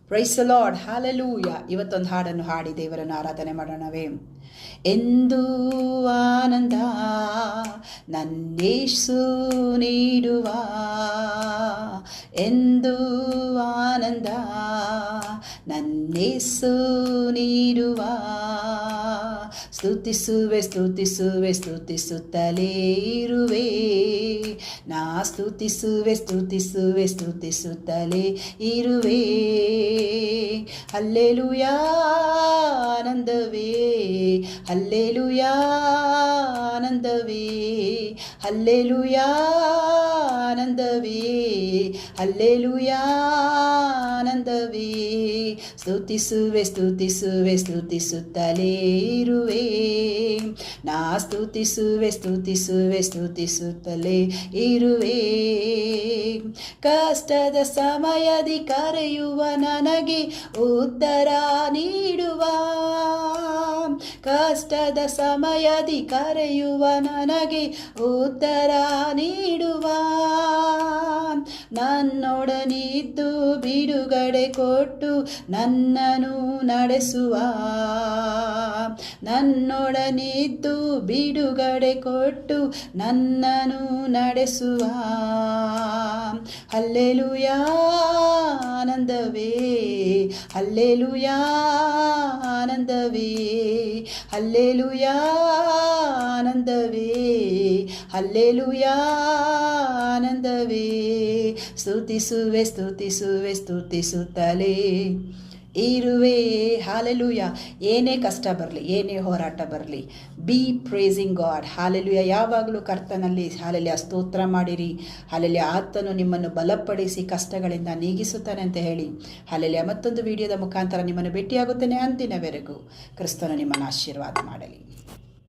Praise the lord, hallelujah. ಇವತ್ತೊಂದು ಹಾಡನ್ನು ಹಾಡಿ ದೇವರನ್ನು ಆರಾಧನೆ ಮಾಡೋಣವೇ. ಎಂದು ಆನಂದ ನನ್ನೇಸು ನೀಡುವ, ಎಂದು ಆನಂದ ನನ್ನೇಸು ನೀಡುವ, ಸ್ತುತಿಸುವೆ ಸ್ತುತಿಸುವೆ ಸ್ತುತಿಸುತ್ತಲೇ ಇರುವೆ, ನಾ ಸ್ತುತಿಸುವೆ ಸ್ತುತಿಸುವೆ ಸ್ತುತಿಸುತ್ತಲೇ ಇರುವೆ. ಹಲ್ಲೆಲೂಯಾ ಆನಂದವೇ, ಹಲ್ಲೆಲೂಯಾ ಆನಂದವೇ, ಹಲ್ಲೆಲೂಯಾ ಆನಂದವೇ, ಹಲ್ಲೆಲೂಯಾ ಆನಂದವೇ. ಸ್ತುತಿಸುವೆ ಸ್ತುತಿಸುವೆ ಸ್ತುತಿಸುತ್ತಲೇ ಇರುವೆ, ನಾ ಸ್ತುತಿಸುವೆ ಸ್ತುತಿಸುವೆ ಸ್ತುತಿಸುತ್ತಲೇ ಇರುವೆ. ಕಷ್ಟದ ಸಮಯದಿ ಕರೆಯುವ ನನಗೆ ಉತ್ತರ ನೀಡುವ, ಕಷ್ಟದ ಸಮಯದಿ ಕರೆಯುವ ನನಗೆ ಉತ್ತರ ನೀಡುವ, ನನ್ನೊಡನಿದ್ದು ಬಿಡುಗಡೆ ಕೊಟ್ಟು ನನ್ನನ್ನು ನಡೆಸುವ, ನನ್ನೊಡನಿದ್ದು ಬಿಡುಗಡೆ ಕೊಟ್ಟು ನನ್ನನ್ನು ನಡೆಸುವ. ಹಲ್ಲೆಲೂಯಾ ಆನಂದವೇ, ಹಲ್ಲೆಲೂಯಾ ಆನಂದವೇ, ಹಲ್ಲೆಲೂಯಾ ಆನಂದವೇ, ಹಲ್ಲೆಲೂಯಾ ಆನಂದವೇ. ಸ್ತುತಿಸುವೆ ಸ್ತುತಿಸುವೆ ಸ್ತುತಿಸುತ್ತಲೇ ಇರುವೆ. ಹಾಲೆಲೂಯಾ. ಏನೇ ಕಷ್ಟ ಬರಲಿ, ಏನೇ ಹೋರಾಟ ಬರಲಿ, ಬಿ ಪ್ರೇಸಿಂಗ್ ಗಾಡ್. ಹಾಲೆಲೂಯಾ. ಯಾವಾಗಲೂ ಕರ್ತನಲ್ಲಿ ಹಾಲೆಲೂಯಾ ಸ್ತೋತ್ರ ಮಾಡಿರಿ. ಹಾಲೆಲೂಯಾ. ಆತನು ನಿಮ್ಮನ್ನು ಬಲಪಡಿಸಿ ಕಷ್ಟಗಳಿಂದ ನೀಗಿಸುತ್ತಾನೆ ಅಂತ ಹೇಳಿ ಹಾಲೆಲೂಯಾ. ಮತ್ತೊಂದು ವಿಡಿಯೋದ ಮುಖಾಂತರ ನಿಮ್ಮನ್ನು ಭೇಟಿಯಾಗುತ್ತೇನೆ. ಅಂದಿನವರೆಗೂ ಕ್ರಿಸ್ತನು ನಿಮ್ಮನ್ನು ಆಶೀರ್ವಾದ ಮಾಡಲಿ.